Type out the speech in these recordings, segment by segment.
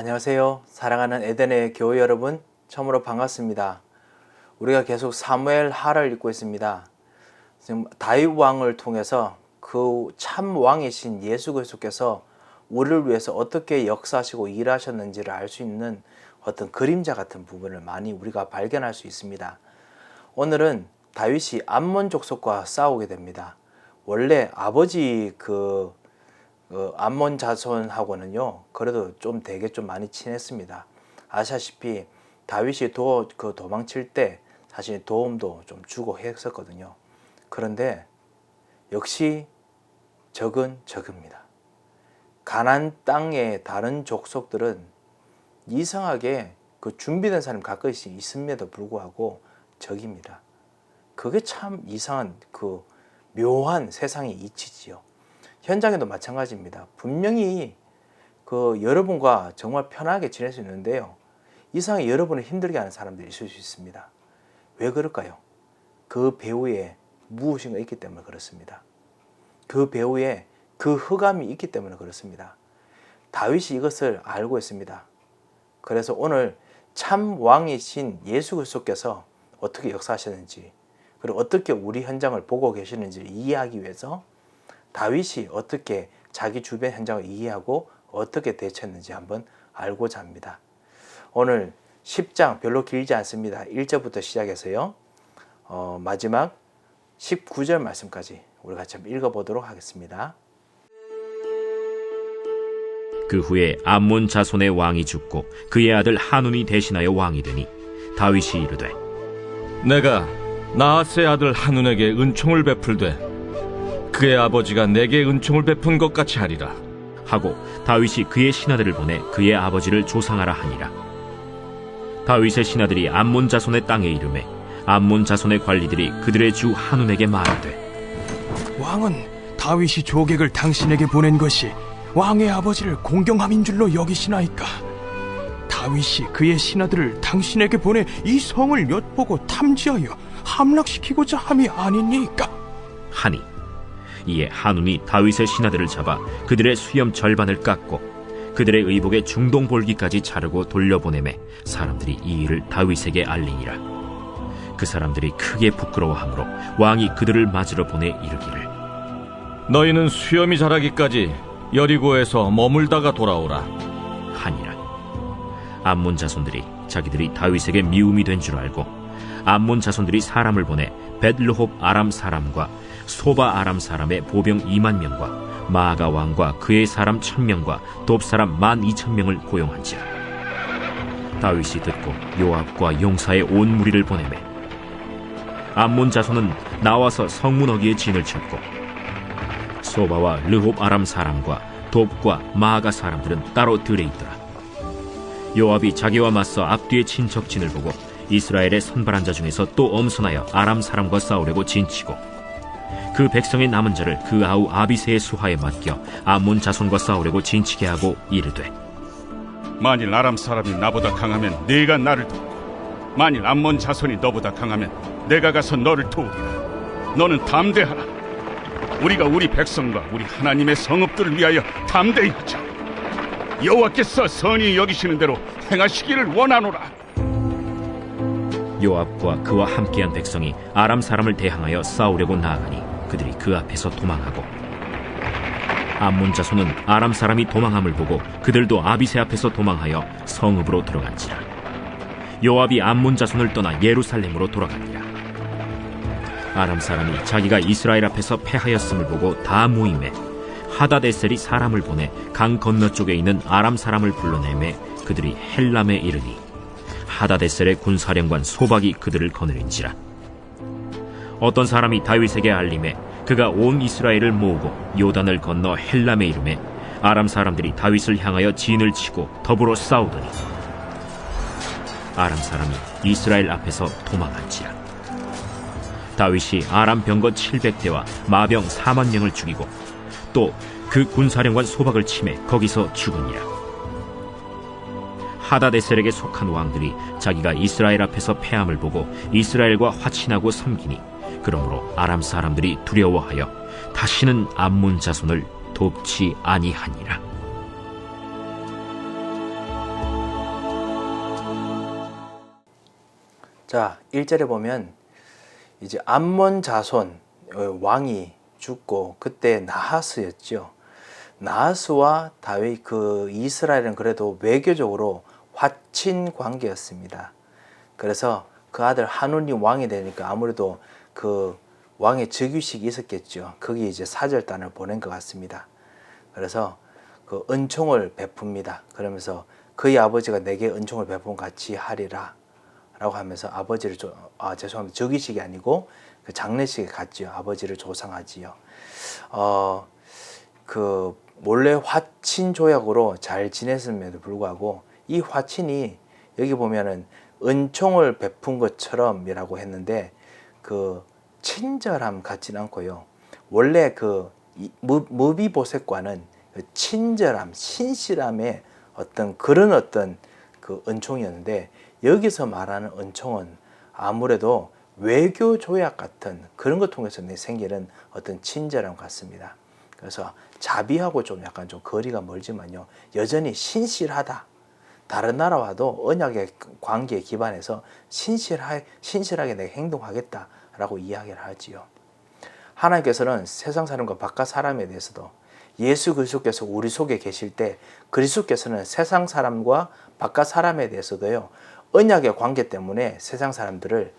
안녕하세요. 사랑하는 에덴의 교회 여러분, 처음으로 반갑습니다. 우리가 계속 사무엘 하를 읽고 있습니다. 지금 다윗 왕을 통해서 그 참 왕이신 예수 그리스도께서 우리를 위해서 어떻게 역사하시고 일하셨는지를 알 수 있는 어떤 그림자 같은 부분을 많이 우리가 발견할 수 있습니다. 오늘은 다윗이 암몬 족속과 싸우게 됩니다. 원래 아버지 암몬 자손하고는요, 그래도 되게 많이 친했습니다. 아시다시피 다윗이 도망칠 때 사실 도움도 좀 주고 했었거든요. 그런데 역시 적은 적입니다. 가나안 땅의 다른 족속들은 이상하게 준비된 사람이 가끔씩 있음에도 불구하고 적입니다. 그게 참 이상한 묘한 세상의 이치지요. 현장에도 마찬가지입니다. 분명히 여러분과 정말 편하게 지낼 수 있는데요, 이상하게 여러분을 힘들게 하는 사람들이 있을 수 있습니다. 왜 그럴까요? 그 배후에 무엇인가 있기 때문에 그렇습니다. 그 배후에 그 흑암이 있기 때문에 그렇습니다. 다윗이 이것을 알고 있습니다. 그래서 오늘 참 왕이신 예수 그리스도께서 어떻게 역사하셨는지, 그리고 어떻게 우리 현장을 보고 계시는지를 이해하기 위해서 다윗이 어떻게 자기 주변 현장을 이해하고 어떻게 대처했는지 한번 알고자 합니다. 오늘 10장 별로 길지 않습니다. 1절부터 시작해서요, 마지막 19절 말씀까지 우리 같이 한번 읽어보도록 하겠습니다. 그 후에 암몬 자손의 왕이 죽고 그의 아들 하눈이 대신하여 왕이 되니 다윗이 이르되, 내가 나하스의 아들 하눈에게 은총을 베풀되 그의 아버지가 내게 은총을 베푼 것 같이 하리라 하고 다윗이 그의 신하들을 보내 그의 아버지를 조상하라 하니라. 다윗의 신하들이 암몬 자손의 땅에 이르매 암몬 자손의 관리들이 그들의 주 하눈에게 말하되, 왕은 다윗이 조객을 당신에게 보낸 것이 왕의 아버지를 공경함인 줄로 여기시나이까? 다윗이 그의 신하들을 당신에게 보내 이 성을 엿보고 탐지하여 함락시키고자 함이 아니니까? 하니 이에 하눈이 다윗의 신하들을 잡아 그들의 수염 절반을 깎고 그들의 의복의 중동 볼기까지 자르고 돌려보내매 사람들이 이 일을 다윗에게 알리니라. 그 사람들이 크게 부끄러워하므로 왕이 그들을 맞으러 보내 이르기를, 너희는 수염이 자라기까지 여리고에서 머물다가 돌아오라 하니라. 암몬 자손들이 자기들이 다윗에게 미움이 된 줄 알고 암몬 자손들이 사람을 보내 벳르홉 아람 사람과 소바 아람 사람의 보병 2만 명과 마아가 왕과 그의 사람 1,000명과 돕 사람 12,000명을 고용한지라. 다윗이 듣고 요압과 용사의 온 무리를 보내매 암몬 자손은 나와서 성문 어귀에 진을 쳤고 소바와 르홉 아람 사람과 돕과 마아가 사람들은 따로 들에 있더라. 요압이 자기와 맞서 앞뒤에 친 적진을 보고 이스라엘의 선발한 자 중에서 또 엄선하여 아람 사람과 싸우려고 진치고 그 백성의 남은 자를 그 아우 아비새의 수하에 맡겨 암몬 자손과 싸우려고 진치게 하고 이르되, 만일 아람 사람이 나보다 강하면 네가 나를 돕고 만일 암몬 자손이 너보다 강하면 내가 가서 너를 도우리라. 너는 담대하라. 우리가 우리 백성과 우리 하나님의 성읍들을 위하여 담대히 하자. 여호와께서 선히 여기시는 대로 행하시기를 원하노라. 요압과 그와 함께한 백성이 아람 사람을 대항하여 싸우려고 나아가니 그들이 그 앞에서 도망하고 암몬 자손은 아람 사람이 도망함을 보고 그들도 아비새 앞에서 도망하여 성읍으로 들어간지라. 요압이 암몬 자손을 떠나 예루살렘으로 돌아가니라. 아람 사람이 자기가 이스라엘 앞에서 패하였음을 보고 다 모임에 하다데셀이 사람을 보내 강 건너쪽에 있는 아람 사람을 불러내매 그들이 헬람에 이르니 하다데셀의 군사령관 소박이 그들을 거느린지라. 어떤 사람이 다윗에게 알림해 그가 온 이스라엘을 모으고 요단을 건너 헬람에 이르매 아람 사람들이 다윗을 향하여 진을 치고 더불어 싸우더니 아람 사람이 이스라엘 앞에서 도망한지라. 다윗이 아람 병거 700대와 마병 4만 명을 죽이고 또 그 군사령관 소박을 치매 거기서 죽으니라. 하다데셀에게 속한 왕들이 자기가 이스라엘 앞에서 패함을 보고 이스라엘과 화친하고 섬기니 그러므로 아람 사람들이 두려워하여 다시는 암몬 자손을 돕지 아니하니라. 자, 1절에 보면 이제 암몬 자손 왕이 죽고 그때 나하스였죠. 나하스와 다윗 그 이스라엘은 그래도 외교적으로 화친 관계였습니다. 그래서 그 아들 한운이 왕이 되니까 아무래도 그 왕의 즉위식이 있었겠죠. 거기 이제 사절단을 보낸 것 같습니다. 그래서 그 은총을 베풉니다. 그러면서 그의 아버지가 내게 은총을 베푼 같이 하리라 라고 하면서 아버지를 죄송합니다. 즉위식이 아니고 그 장례식에 갔지요. 아버지를 조상하지요. 그 몰래 화친 조약으로 잘 지냈음에도 불구하고 이 화친이 여기 보면은 은총을 베푼 것처럼이라고 했는데 그 친절함 같지는 않고요. 원래 그 무비보셋과는 그 친절함, 신실함의 어떤 그런 어떤 그 은총이었는데 여기서 말하는 은총은 아무래도 외교 조약 같은 그런 것 통해서 생기는 어떤 친절함 같습니다. 그래서 자비하고 좀 약간 좀 거리가 멀지만요. 여전히 신실하다. 다른 나라와도 언약의 관계에 기반해서 신실하게 내가 행동하겠다라고 이야기를 하지요. 하나님께서는 세상 사람과 바깥 사람에 대해서도 예수 그리스도께서 우리 속에 계실 때 그리스도께서는 세상 사람과 바깥 사람에 대해서도요. 언약의 관계 때문에 세상 사람들을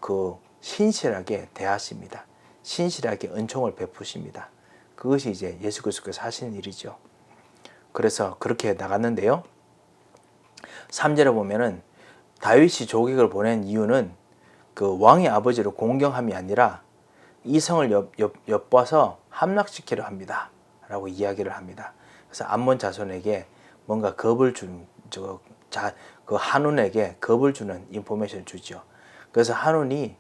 그 신실하게 대하십니다. 신실하게 은총을 베푸십니다. 그것이 이제 예수 그리스도께서 하시는 일이죠. 그래서 그렇게 나갔는데요. 3절에 보면은 다윗이 조객을 보낸 이유는 그 왕의 아버지를 공경함이 아니라 이 성을 엿봐서 함락시키려 합니다. 라고 이야기를 합니다. 그래서 암몬 자손에게 뭔가 겁을 준, 그 한운에게 겁을 주는 인포메이션을 주죠. 그래서 한운이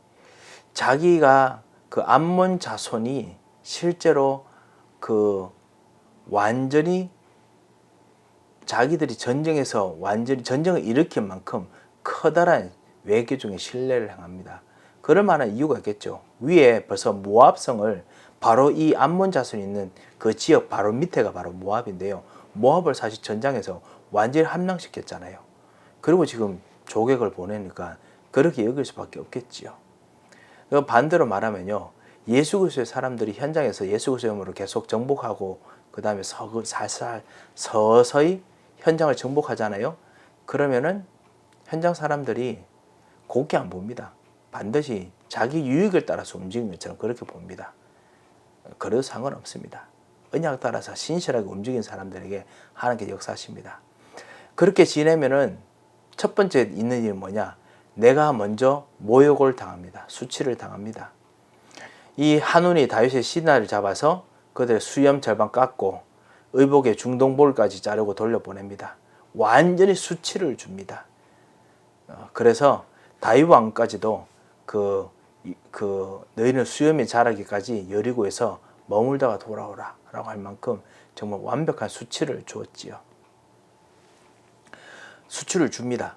자기가 그 암몬 자손이 실제로 그 완전히 자기들이 전쟁에서 완전히 전쟁을 일으킨 만큼 커다란 외교적인 신뢰를 행합니다. 그럴 만한 이유가 있겠죠. 위에 벌써 모압성을 바로 이 암몬 자손이 있는 그 지역 바로 밑에가 바로 모압인데요. 모압을 사실 전장에서 완전히 함락시켰잖아요. 그리고 지금 조객을 보내니까 그렇게 여길 수밖에 없겠지요. 반대로 말하면요. 예수 그리스도의 사람들이 현장에서 예수 그리스도로 계속 정복하고 그 다음에 서서히 현장을 정복하잖아요. 그러면은 현장 사람들이 곱게 안 봅니다. 반드시 자기 유익을 따라서 움직이는 것처럼 그렇게 봅니다. 그래도 상관없습니다. 언약 따라서 신실하게 움직이는 사람들에게 하나님께서 역사하십니다. 그렇게 지내면은 첫 번째 있는 일은 뭐냐? 내가 먼저 모욕을 당합니다. 수치를 당합니다. 이 한운이 다윗의 신하를 잡아서 그들의 수염 절반 깎고 의복의 중동볼까지 자르고 돌려보냅니다. 완전히 수치를 줍니다. 그래서 다윗 왕까지도 너희는 수염이 자라기까지 여리고에서 머물다가 돌아오라 라고 할 만큼 정말 완벽한 수치를 주었지요. 수치를 줍니다.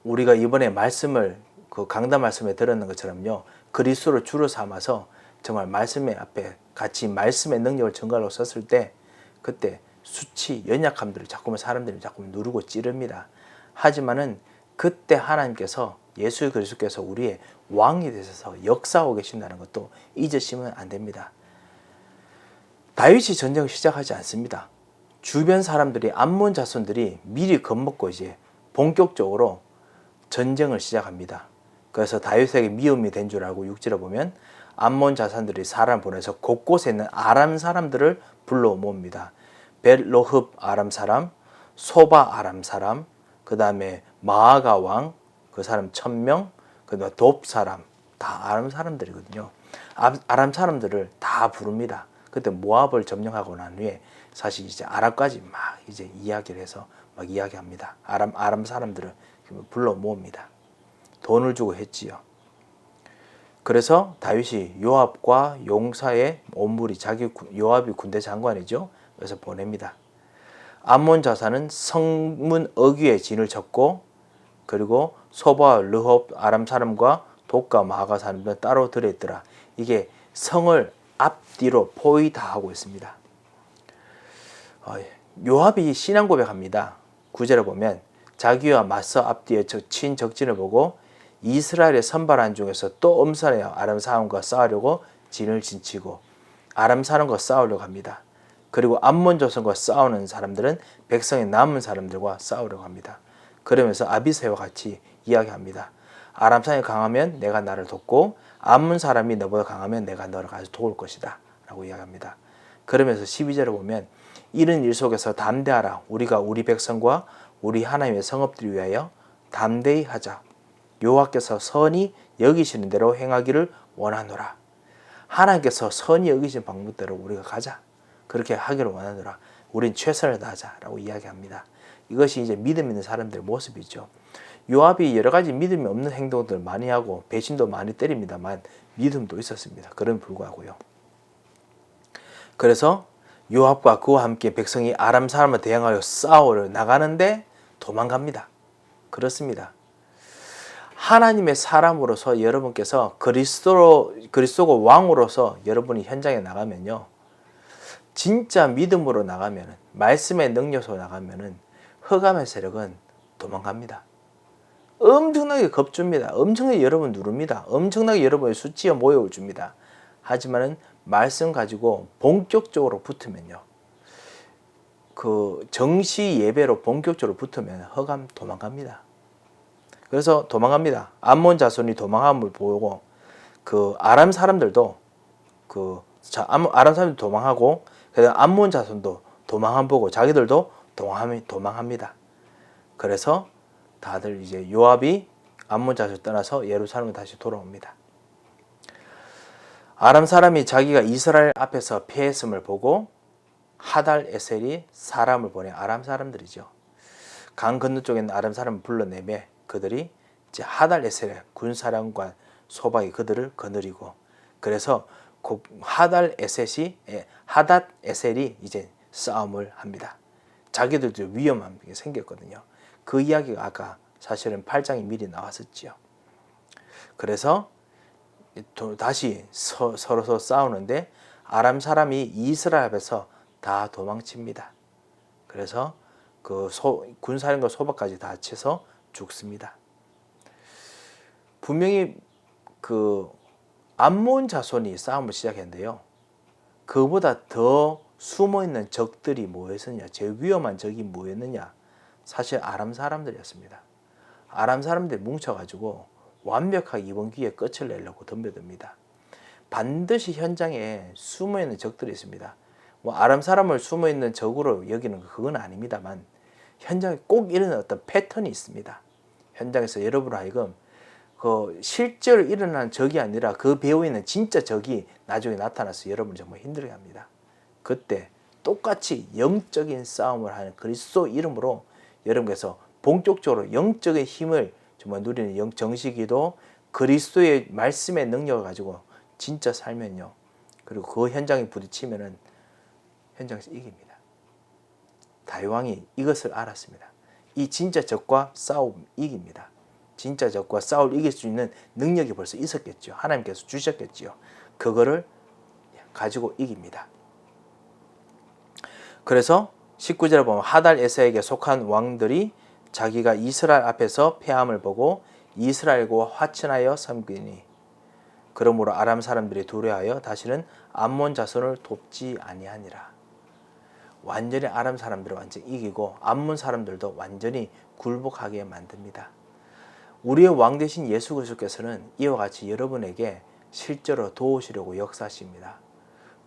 우리가 이번에 말씀을 그 강단 말씀에 들었는 것처럼요. 그리스도를 주로 삼아서 정말 말씀의 앞에 같이 말씀의 능력을 증거하려고 섰을 때 그때 수치, 연약함들을 사람들이 자꾸만 누르고 찌릅니다. 하지만은 그때 하나님께서 예수 그리스도께서 우리의 왕이 되셔서 역사하고 계신다는 것도 잊으시면 안 됩니다. 다윗이 전쟁을 시작하지 않습니다. 주변 사람들이 암몬 자손들이 미리 겁먹고 이제 본격적으로 전쟁을 시작합니다. 그래서 다윗에게 미움이 된 줄 알고 6절에 보면 암몬 자손들이 사람 보내서 곳곳에 있는 아람 사람들을 불러 모읍니다. 벳로흡 아람 사람, 소바 아람 사람, 그 다음에 마아가 왕, 그 사람 1000명, 그 다음에 돕 사람, 다 아람 사람들이거든요. 아람 사람들을 다 부릅니다. 그때 모압을 점령하고 난 후에 사실 이제 아랍까지 막 이제 이야기를 해서 막 이야기합니다. 아람 사람들을 불러 모읍니다. 돈을 주고 했지요. 그래서 다윗이 요압과 용사의 온무리, 요압이 군대 장관이죠. 그래서 보냅니다. 암몬 자산은 성문 어귀에 진을 쳤고 그리고 소바, 르홉 아람 사람과 독과 마가 사람들은 따로 들어있더라. 이게 성을 앞뒤로 포위 다 하고 있습니다. 요압이 신앙 고백합니다. 9절에 보면 자기와 맞서 앞뒤에 친 적진을 보고 이스라엘의 선발한 중에서 또 엄선해요. 아람 사람과 싸우려고 진을 진치고 아람 사람과 싸우려고 합니다. 그리고 암몬 자손과 싸우는 사람들은 백성의 남은 사람들과 싸우려고 합니다. 그러면서 아비새와 같이 이야기합니다. 아람 사람이 강하면 내가 나를 돕고 암몬 사람이 너보다 강하면 내가 너를 가서 도울 것이다 라고 이야기합니다. 그러면서 12절을 보면 이런 일 속에서 담대하라. 우리가 우리 백성과 우리 하나님의 성읍들을 위하여 담대히 하자. 여호와께서 선히 여기시는 대로 행하기를 원하노라. 하나님께서 선히 여기신 방법대로 우리가 가자. 그렇게 하기를 원하노라. 우린 최선을 다하자라고 이야기합니다. 이것이 이제 믿음 있는 사람들의 모습이죠. 요압이 여러 가지 믿음이 없는 행동들 많이 하고 배신도 많이 때립니다만 믿음도 있었습니다. 그런 불구하고요. 그래서 요압과 그와 함께 백성이 아람 사람을 대항하여 싸우러 나가는데 도망갑니다. 그렇습니다. 하나님의 사람으로서 여러분께서 그리스도가 왕으로서 여러분이 현장에 나가면요. 진짜 믿음으로 나가면은, 말씀의 능력으로 나가면은 흑암의 세력은 도망갑니다. 엄청나게 겁줍니다. 엄청나게 여러분 누릅니다. 엄청나게 여러분의 수치에 모욕을 줍니다. 하지만은 말씀 가지고 본격적으로 붙으면요. 그 정시 예배로 본격적으로 붙으면 흑암 도망갑니다. 그래서 도망갑니다. 암몬 자손이 도망함을 보고 그 아람 사람들도 아람 사람들도 도망하고 그다음 암몬 자손도 도망함 보고 자기들도 도망합니다. 그래서 다들 이제 요압이 암몬 자손을 떠나서 예루살렘에 다시 돌아옵니다. 아람 사람이 자기가 이스라엘 앞에서 패했음을 보고 하달 에셀이 사람을 보내. 아람 사람들이죠. 강 건너쪽에 있는 아람 사람을 불러내매 그들이 이제 하달 에셀의 군사령관 소박이 그들을 거느리고, 그래서 하닷 에셀이 이제 싸움을 합니다. 자기들도 위험한 게 생겼거든요. 그 이야기가 아까 사실은 8장에 미리 나왔었지요. 그래서 다시 서로 싸우는데 아람 사람이 이스라엘 앞에서 다 도망칩니다. 그래서 그 군사령관 소박까지 다 쳐서 죽습니다. 분명히 그 암몬 자손이 싸움을 시작했는데요. 그보다 더 숨어있는 적들이 뭐였느냐, 제일 위험한 적이 뭐였느냐, 사실 아람 사람들이었습니다. 아람 사람들이 뭉쳐가지고 완벽하게 이번 기회에 끝을 내려고 덤벼듭니다. 반드시 현장에 숨어있는 적들이 있습니다. 뭐 아람 사람을 숨어있는 적으로 여기는 그건 아닙니다만 현장에 꼭 이런 어떤 패턴이 있습니다. 현장에서 여러분 하여금 그 실제로 일어난 적이 아니라 그 배후에 있는 진짜 적이 나중에 나타나서 여러분을 정말 힘들게 합니다. 그때 똑같이 영적인 싸움을 하는 그리스도 이름으로 여러분께서 본격적으로 영적인 힘을 정말 누리는 정식기도 그리스도의 말씀의 능력을 가지고 진짜 살면요. 그리고 그 현장에 부딪히면은 현장에서 이깁니다. 다윗왕이 이것을 알았습니다. 이 진짜 적과 싸움 이깁니다. 진짜 적과 싸울 이길 수 있는 능력이 벌써 있었겠죠. 하나님께서 주셨겠지요. 그거를 가지고 이깁니다. 그래서 19절에 보면 하달 에서에게 속한 왕들이 자기가 이스라엘 앞에서 패함을 보고 이스라엘과 화친하여 섬기니 그러므로 아람 사람들이 두려워하여 다시는 암몬 자손을 돕지 아니하니라. 완전히 아람 사람들을 완전히 이기고 암몬 사람들도 완전히 굴복하게 만듭니다. 우리의 왕 되신 예수 그리스도께서는 이와 같이 여러분에게 실제로 도우시려고 역사하십니다.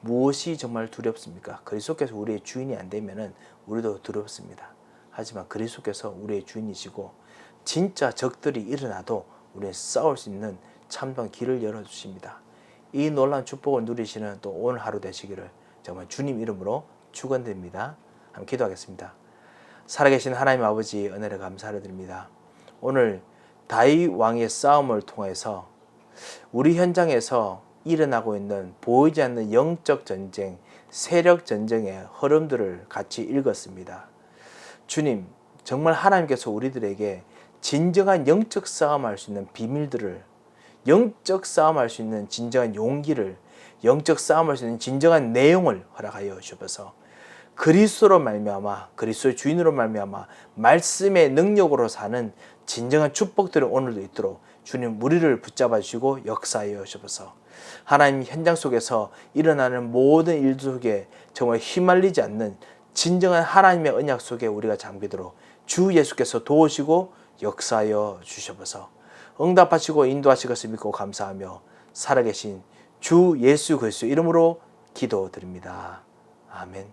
무엇이 정말 두렵습니까? 그리스도께서 우리의 주인이 안 되면은 우리도 두렵습니다. 하지만 그리스도께서 우리의 주인이시고 진짜 적들이 일어나도 우리는 싸울 수 있는 참된 길을 열어주십니다. 이 놀라운 축복을 누리시는 또 오늘 하루 되시기를 정말 주님 이름으로 축원드립니다. 한번 기도하겠습니다. 살아계신 하나님 아버지 은혜를 감사를 드립니다. 오늘 다윗 왕의 싸움을 통해서 우리 현장에서 일어나고 있는 보이지 않는 영적 전쟁, 세력 전쟁의 흐름들을 같이 읽었습니다. 주님, 정말 하나님께서 우리들에게 진정한 영적 싸움할 수 있는 비밀들을, 영적 싸움할 수 있는 진정한 용기를, 영적 싸움할 수 있는 진정한 내용을 허락하여 주셔서 그리스도로 말미암아, 그리스도의 주인으로 말미암아 말씀의 능력으로 사는 진정한 축복들이 오늘도 있도록 주님 우리를 붙잡아 주시고 역사하여 주셔서 하나님 현장 속에서 일어나는 모든 일 속에 정말 휘말리지 않는 진정한 하나님의 언약 속에 우리가 잠기도록 주 예수께서 도우시고 역사하여 주셔서 응답하시고 인도하실 것을 믿고 감사하며 살아계신 주 예수 그리스도 이름으로 기도드립니다. 아멘.